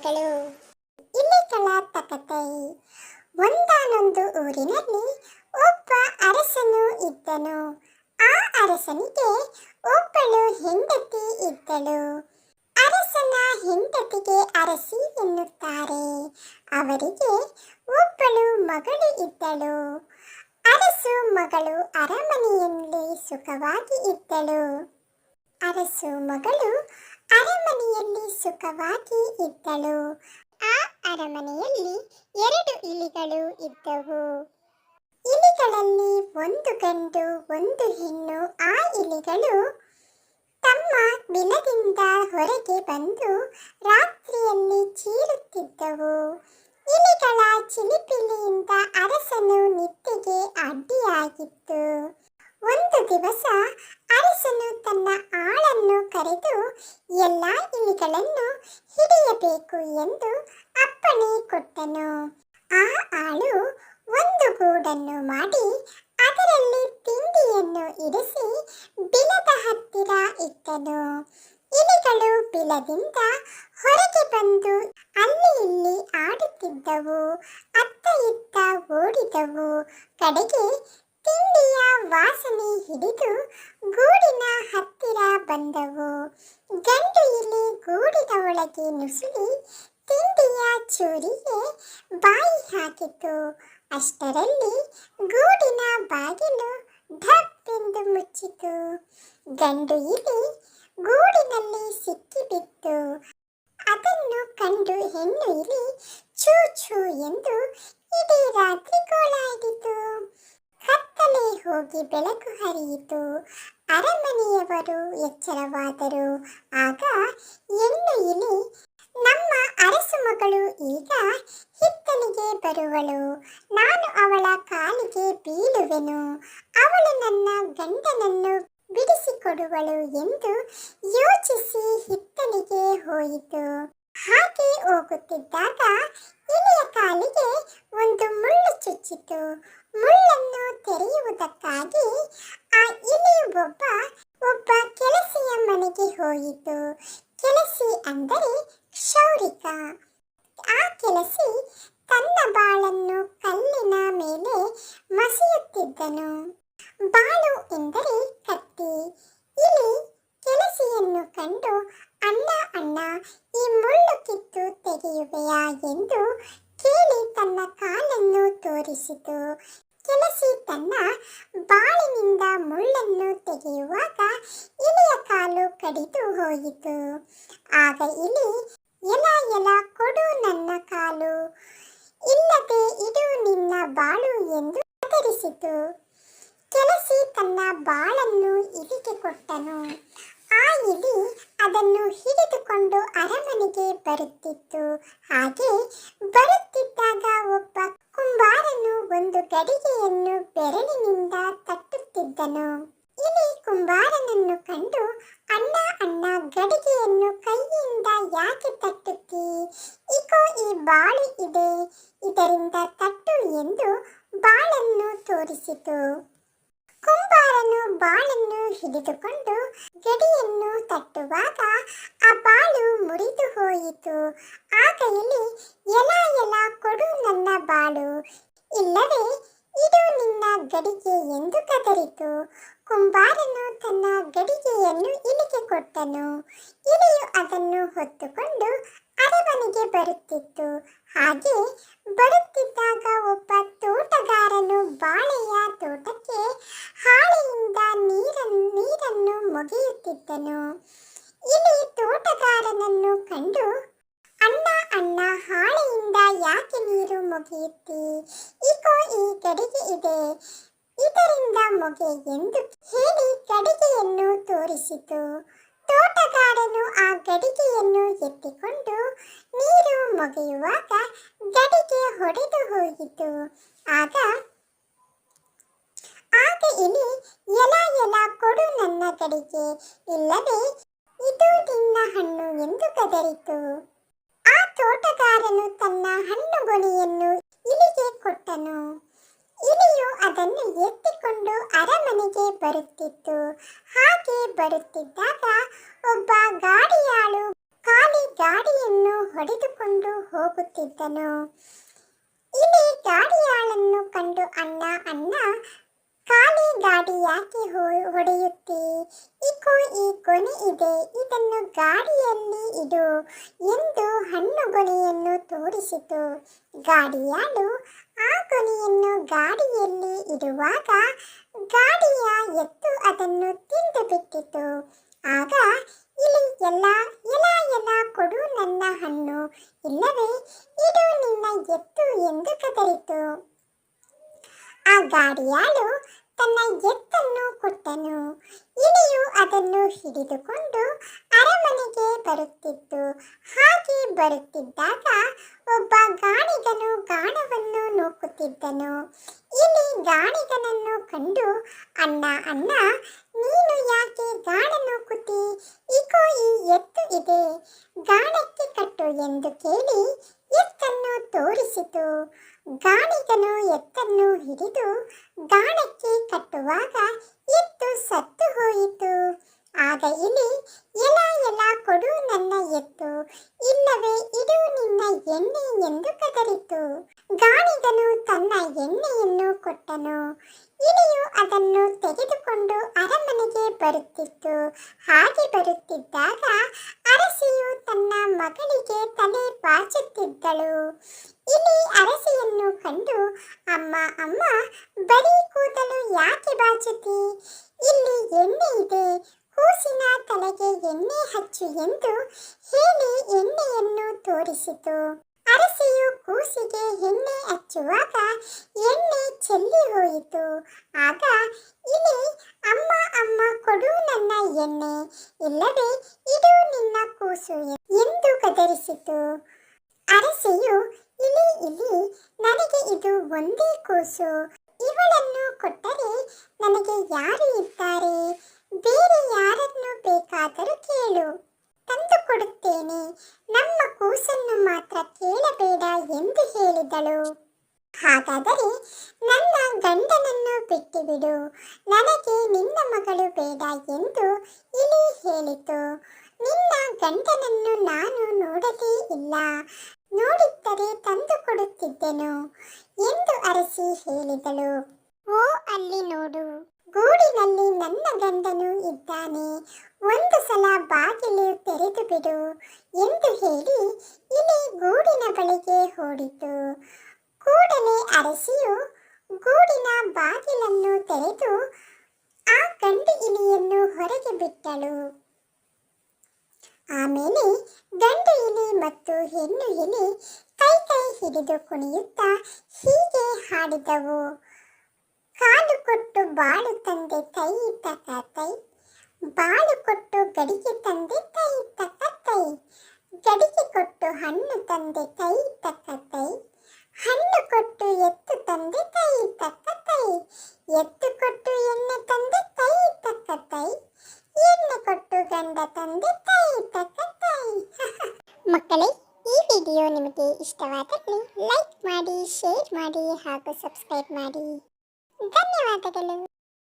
ಕಥೆಗಳು. ಇಲಿಗಳ ತಕತೆ. ಒಂದಾನೊಂದು ಊರಿನಲ್ಲಿ ಒಬ್ಬ ಅರಸನು ಇದ್ದನು. ಆ ಅರಸನಿಗೆ ಒಬ್ಬಳು ಹೆಂಡತಿ ಇದ್ದಳು. ಅರಸನ ಹೆಂಡತಿಗೆ ಅರಸಿ ಎನ್ನುತ್ತಾರೆ. ಅವರಿಗೆ ಒಬ್ಬಳು ಮಗಳು ಇದ್ದಳು. ಅರಸು ಮಗಳು ಅರಮನೆಯಲ್ಲಿ ಸುಖವಾಗಿ ಇದ್ದಳು. ಅರಸು ಮಗಳು ಅರಮನೆಯಲ್ಲಿ ಸುಖವಾಗಿ ಇದ್ದಳು. ಆ ಅರಮನೆಯಲ್ಲಿ 2 ಇಲಿಗಳು ಇದ್ದವು. ಇಲಿಗಳಲ್ಲಿ ಒಂದು ಗಂಡು ಒಂದು ಹೆಣ್ಣು. ಆ ಇಲಿಗಳು ತಮ್ಮ ಬಿಲದಿಂದ ಹೊರಗೆ ಬಂದು ರಾತ್ರಿಯಲ್ಲಿ ಚೀರುತ್ತಿದ್ದವು. ಇಲಿಗಳ ಚಿಲಿಪಿಲಿಯಿಂದ ಅರಸನು ನಿದ್ದೆಗೆ ಅಡ್ಡಿಯಾಗಿತ್ತು. ಒಂದು ದಿವಸ ಅರಸನು ತನ್ನ ಆಳನ್ನು ಕರೆದು ಎಲ್ಲ ಇಲಿಗಳನ್ನು ಹಿಡಿಯಬೇಕು ಎಂದು ಅಪ್ಪಣೆ ಕೊಟ್ಟನು. ಆ ಆಳು ಒಂದು ಗೂಡನ್ನು ಮಾಡಿ ಅದರಲ್ಲಿ ತಿಂಡಿಯನ್ನು ಇರಿಸಿ ಬಿಲದ ಹತ್ತಿರ ಇಟ್ಟನು. ಇಲಿಗಳು ಬಿಲದಿಂದ ಹೊರಗೆ ಬಂದು ಅಲ್ಲಿ ಇಲ್ಲಿ ಆಡುತ್ತಿದ್ದವು. ಅತ್ತ ಇತ್ತ ಓಡಿದವು. ಕಡೆಗೆ ತಿಂಡಿಯ ವಾಸನೆ ಹಿಡಿದು ಗೂಡಿನ ಹತ್ತಿರ ಬಂದವು. ಗಂಡು ಇಲಿ ಗೂಡಿನ ಒಳಗೆ ನುಸುಳಿ ತಿಂಡಿಯ ಚೂರಿಗೆ ಬಾಯಿ ಹಾಕಿತು. ಅಷ್ಟರಲ್ಲಿ ಗೂಡಿನ ಬಾಗಿಲು ಢಪ್ಪೆಂದು ಮುಚ್ಚಿತು. ಗಂಡು ಇಲಿ ಗೂಡಿನಲ್ಲಿ ಸಿಕ್ಕಿಬಿತ್ತು. ಅದನ್ನು ಕಂಡು ಹೆಣ್ಣು ಇಲಿ ಛೂ ಛೂ ಎಂದು ಇಡೀ ರಾತ್ರಿ ಗೋಳಾಡಿತು. ಕತ್ತಲೆ ಹೋಗಿ ಬೆಳಕು ಹರಿಯಿತು. ಅರಮನೆಯವರು ಎಚ್ಚರವಾದರು. ಆಗ ಹೆಣ್ಣು ಇಲಿ, ನಮ್ಮ ಅರಸು ಮಗಳು ಈಗ ಹಿತ್ತಲಿಗೆ ಬರುವಳು. ನಾನು ಅವಳ ಕಾಲಿಗೆ ಬೀಳುವೆನು. ಅವಳು ನನ್ನ ಗಂಡನನ್ನು ಬಿಡಿಸಿಕೊಡುವಳು ಎಂದು ಯೋಚಿಸಿ ಹಿತ್ತಲಿಗೆ ಹೋಯಿತು. ಹಾಗೆ ಹೋಗುತ್ತಿದ್ದಾಗ ಇಲಿಯ ಕಾಲಿಗೆ ಒಂದು ಮುಳ್ಳು ಚುಚ್ಚಿತು. ಮುಳ್ಳನ್ನು ತೆರೆಯುವುದಕ್ಕಾಗಿ ಆ ಇಲಿ ಒಬ್ಬ ಕೆಲಸಿಯ ಮನೆಗೆ ಹೋಯಿತು. ಕೆಲಸಿ ಅಂದರೆ ಕ್ಷೌರಿಕ. ಆ ಕೆಲಸಿ ತನ್ನ ಬಾಳನ್ನು ಕಲ್ಲಿನ ಮೇಲೆ ಮಸೆಯುತ್ತಿದ್ದನು. ಬಾಳು ಎಂದರೆ ಕತ್ತಿ. ಇಲಿ ಕೆಲಸಿಯನ್ನು ಕಂಡು, ಅಣ್ಣ ಅಣ್ಣ, ಈ ಮುಳ್ಳು ಕಿತ್ತು ತೆಗೆಯುವೆಯಾ ಎಂದು ಕೇಳಿ ತನ್ನ ಕಾಲನ್ನು ತೋರಿಸಿತು. ಕೆಲಸಿ ತನ್ನ ಬಾಳಿನಿಂದ ಮುಳ್ಳನ್ನು ತೆಗೆಯುವಾಗ ಇಲಿಯ ಕಾಲು ಕಡಿದು ಹೋಯಿತು. ಆಗ ಇಲಿ, ಎಲ ಎಲ ಕೊಡು ನನ್ನ ಕಾಲು, ಇಲ್ಲದೆ ಇಡು ನಿನ್ನ ಬಾಳು ಎಂದು ಹೆದರಿಸಿತು. ಕೆಲಸಿ ತನ್ನ ಬಾಳನ್ನು ಇಲಿಗೆ ಕೊಟ್ಟನು. ಆ ಇಲಿ ಅದನ್ನು ಹಿಡಿದುಕೊಂಡು ಅರಮನೆಗೆ ಬರುತ್ತಿತ್ತು. ಹಾಗೆ ಬರುತ್ತಿದ್ದಾಗ ಒಬ್ಬ ಕುಂಬಾರನು ಒಂದು ಗಡಿಗೆಯನ್ನು ಬೆರಳಿನಿಂದ ತಟ್ಟುತ್ತಿದ್ದನು. ಇಲಿ ಕುಂಬಾರನನ್ನು ಕಂಡು, ಅಣ್ಣ ಅಣ್ಣ, ಗಡಿಗೆಯನ್ನು ಕೈಯಿಂದ ಯಾಕೆ ತಟ್ಟುತ್ತೀ? ಇಕೋ ಈ ಬಾಳು ಇದೆ, ಇದರಿಂದ ತಟ್ಟು ಎಂದು ಬಾಳನ್ನು ತೋರಿಸಿತು. ಕುಂಬಾರನು ಬಾಳನ್ನು ಹಿಡಿದುಕೊಂಡು ಗಡಿಯನ್ನು ತಟ್ಟುವಾಗ ಆ ಬಾಳು ಮುರಿದು ಹೋಯಿತು. ಆಗ ಇಲಿ, ಎಲ ಎಲ ಕೊಡು ನನ್ನ ಬಾಳು, ಇಲ್ಲವೇ ಇಡು ನಿನ್ನ ಗಡಿಗೆ ಎಂದು ಕದರಿತು. ಕುಂಬಾರನು ತನ್ನ ಗಡಿಗೆಯನ್ನು ಇಲಿಗೆ ಕೊಟ್ಟನು. ಇಲಿಯು ಅದನ್ನು ಹೊತ್ತುಕೊಂಡು ಅರಮನೆಗೆ ಬರುತ್ತಿತ್ತು. ಹಾಗೆ ಬರುತ್ತಿದ್ದಾಗ ಒಬ್ಬ ತೋಟಗಾರನು ಬಾಳೆಯ ತೋಟಕ್ಕೆ ಹಾಳೆಯಿಂದ ನೀರನ್ನು ಮೊಗೆಯುತ್ತಿದ್ದನು. ಇಲಿ ತೋಟಗಾರನನ್ನು ಕಂಡು, ಅಣ್ಣ ಅಣ್ಣ, ಹಾಳೆಯಿಂದ ಯಾಕೆ ನೀರು ಮೊಗೆಯುತ್ತೀ? ಇಕೋ ಈ ಗಡಿಗೆ ಇದೆ, ಇದರಿಂದ ಮೊಗೆ ಎಂದು ಹೇಳಿ ಗಡಿಗೆಯನ್ನು ತೋರಿಸಿತು. ತೋಟಗಾರನು ಆ ಗಡಿಗೆಯನ್ನು ಎತ್ತಿಕೊಂಡು ನೀರು ಮೊಗೆಯುವಾಗ ಗಡಿಗೆ ಹೊಡೆದು ಹೋಯಿತು. ಆಗ ಇಲಿ, ಎಲ ಎಲ ಕೊಡು ನನ್ನ ಗಡಿಗೆ, ಇಲ್ಲವೇ ಇದು ನಿನ್ನ ಹಣ್ಣು ಎಂದು ಕದರಿತು. ಆ ತೋಟಗಾರನು ತನ್ನ ಹಣ್ಣುಗೊನೆಯನ್ನು ಇಲಿಗೆ ಕೊಟ್ಟನು. ಇಲಿಯು ಅದನ್ನು ಎತ್ತಿಕೊಂಡು ಅರಮನೆಗೆ ಬರುತ್ತಿತ್ತು. ಹಾಗೆ ಬರುತ್ತಿದ್ದಾಗ ಒಬ್ಬ ಗಾಡಿಯಾಳು ಖಾಲಿ ಗಾಡಿಯನ್ನು ಹೊಡೆದುಕೊಂಡು ಹೋಗುತ್ತಿದ್ದನು. ಇಲಿ ಗಾಡಿಯಾಳನ್ನು ಕಂಡು ಅಣ್ಣ ಅಣ್ಣ, ಖಾಲಿ ಗಾಡಿ ಯಾಕೆ ಹೊಡೆಯುತ್ತಿ? ಈ ಕೊನೆ ಇದೆ, ಇದನ್ನು ಗಾಡಿಯಲ್ಲಿ ಇಡು ಎಂದು ಹಣ್ಣುಗೊನೆಯನ್ನು ತೋರಿಸಿತು. ಗಾಡಿಯಾಳು ಆ ಕೊನೆಯನ್ನು ಗಾಡಿಯಲ್ಲಿ ಇಡುವಾಗ ಗಾಡಿಯ ಎತ್ತು ಅದನ್ನು ತಿಂದು ಬಿಟ್ಟಿತು. ಆಗ ಇಲಿ ಎಲ ಎಲ ಕೊಡು ನನ್ನ ಹಣ್ಣು, ಇಲ್ಲವೇ ಇಡು ನಿನ್ನ ಎತ್ತು ಎಂದು ಕದರಿತು. ಆ ಗಾಡಿಯಾಳು ತನ್ನ ಎತ್ತನ್ನು ಕೊಟ್ಟನು. ಇಲಿಯು ಅದನ್ನು ಹಿಡಿದುಕೊಂಡು ಅರಮನೆಗೆ ಬರುತ್ತಿತ್ತು. ಹಾಗೆ ಬರುತ್ತಿದ್ದಾಗ ಒಬ್ಬ ಗಾಣಿಗನು ಗಾಣವನ್ನು ನೂಕುತ್ತಿದ್ದನು. ಇಲಿ ಗಾಣಿಗನನ್ನು ಕಂಡು ಅಣ್ಣ ಅಣ್ಣ, ನೀನು ಯಾಕೆ ಗಾಣ ನೂಕುತ್ತಿ? ಈ ಎತ್ತು ಇದೆ, ಗಾಣಕ್ಕೆ ಕಟ್ಟು ಎಂದು ಕೇಳಿ ಎತ್ತನ್ನು ತೋರಿಸಿತು. ಗಾಣಿಗನು ಎತ್ತನ್ನು ಹಿಡಿದು ಗಾಣಕ್ಕೆ ಕಟ್ಟುವಾಗ ಎತ್ತು ಸತ್ತು ಹೋಯಿತು. ಆಗ ಇಲಿ ಎಲ ಕೊಡು ನನ್ನ ಎತ್ತು, ಇಲ್ಲವೇ ಇಡು ನಿನ್ನ ಎಣ್ಣೆ ಎಂದು ಕದರಿತು. ಗಾಣಿಗನು ತನ್ನ ಎಣ್ಣೆಯನ್ನು ಕೊಟ್ಟನು. ಇಲಿಯು ಅದನ್ನು ತೆಗೆದುಕೊಂಡು ಅರಮನೆಗೆ ಬರುತ್ತಿತ್ತು. ಹಾಗೆ ಬರುತ್ತಿದ್ದಾಗ ಅರಸಿಯು ತನ್ನ ಮಗಳಿಗೆ ತಲೆ ಬಾಚುತ್ತಿದ್ದಳು. ಇಲಿ ಅರಸಿಯನ್ನು ಕಂಡು ಅಮ್ಮ ಅಮ್ಮ, ಬರೀ ಕೂದಲು ಯಾಕೆ ಬಾಚುತ್ತಿ? ಇಲ್ಲಿ ಎಣ್ಣೆ ಇದೆ, ಕೂಸಿನ ತಲೆಗೆ ಎಣ್ಣೆ ಹಚ್ಚು ಎಂದು ಹೇಳಿ ಎಣ್ಣೆಯನ್ನು ತೋರಿಸಿತು. ಅರಸಿಯು ಕೂಸಿಗೆ ಎಣ್ಣೆ ಹಚ್ಚುವಾಗ ಎಣ್ಣೆ ಚೆಲ್ಲಿ ಹೋಯಿತು. ಆಗ ಇಲಿ ಅಮ್ಮ ಅಮ್ಮ, ಕೊಡು ನನ್ನ ಎಣ್ಣೆ, ಇಲ್ಲವೇ ಇಡು ನಿನ್ನ ಕೂಸು ಎಂದು ಗದರಿಸಿತು. ಅರಸಿಯು ಇಲಿ ನನಗೆ ಇದು ಒಂದೇ ಕೂಸು, ಇವಳನ್ನು ಕೊಟ್ಟರೆ ನನಗೆ ಯಾರು ಇದ್ದಾರೆ? ಬೇರೆ ಯಾರನ್ನು ಬೇಕಾದರೂ ಕೇಳು, ತಂದು ಕೊಡುತ್ತೇನೆ, ನಮ್ಮ ಕೂಸನ್ನು ಮಾತ್ರ ಕೇಳಬೇಡ ಎಂದು ಹೇಳಿದಳು. ಹಾಗಾದರೆ ನನ್ನ ಗಂಡನನ್ನು ಬಿಟ್ಟುಬಿಡು, ನನಗೆ ನಿನ್ನ ಮಗಳು ಬೇಡ ಎಂದು ಇಲಿ ಹೇಳಿತು. ನಿನ್ನ ಗಂಡನನ್ನು ನಾನು ನೋಡಲೇ ಇಲ್ಲ, ನೋಡಿದ್ದರೆ ತಂದು ಕೊಡುತ್ತಿದ್ದೆನು ಎಂದು ಅರಸಿ ಹೇಳಿದಳು. ಓ ಅಲ್ಲಿ ನೋಡು, ಗೂಡಿನಲ್ಲಿ ನನ್ನ ಗಂಡನು ಇದ್ದಾನೆ, ಒಂದು ಸಲ ಬಾಗಿಲು ತೆರೆದು ಬಿಡು ಎಂದು ಹೇಳಿ ಇಲಿ ಗೂಡಿನ ಬಳಿಗೆ ಓಡಿತು. ಕೂಡಲೇ ಅರಸಿಯು ಗೂಡಿನ ಬಾಗಿಲನ್ನು ತೆರೆದು ಆ ಗಂಡು ಇಲಿಯನ್ನು ಹೊರಗೆ ಬಿಟ್ಟಳು. ಆಮೇಲೆ ಗಂಡು ಇಲಿ ಮತ್ತು ಹೆಣ್ಣು ಇಲಿ ಕೈ ಹಿಡಿದು ಕುಣಿಯುತ್ತಾ ಹೀಗೆ ಹಾಡಿದವು. ಕಾಲು ಕೊಟ್ಟು ಬಾಳು ತಂದೆ ತೈ ತಕ ತೈ, ಬಾಳು ಕೊಟ್ಟು ಗಡಿಗೆ ತಂದೆ ತೈ ತಕ ತೈ, ಗಡಿಗೆ ಕೊಟ್ಟು ಹಣ್ಣು ತಂದೆ ತೈ ತಕ ತೈ, ಹಣ್ಣು ಕೊಟ್ಟು ಎತ್ತು ತಂದೆ ತೈ ತಕ ತೈ, ಎತ್ತು ಕೊಟ್ಟು ಎಣ್ಣೆ ತಂದೆ ತೈ ತಕ ತೈ, ಎಣ್ಣೆ ಕೊಟ್ಟು ಗಂಡ ತಂದೆ ತೈ ತಕ ತೈ. ಮಕ್ಕಳೇ, ಈ ವಿಡಿಯೋ ನಿಮಗೆ ಇಷ್ಟವಾದಲ್ಲಿ ಲೈಕ್ ಮಾಡಿ, ಶೇರ್ ಮಾಡಿ ಹಾಗೂ ಸಬ್ಸ್ಕ್ರೈಬ್ ಮಾಡಿ. ಧನ್ಯವಾದಗಳು.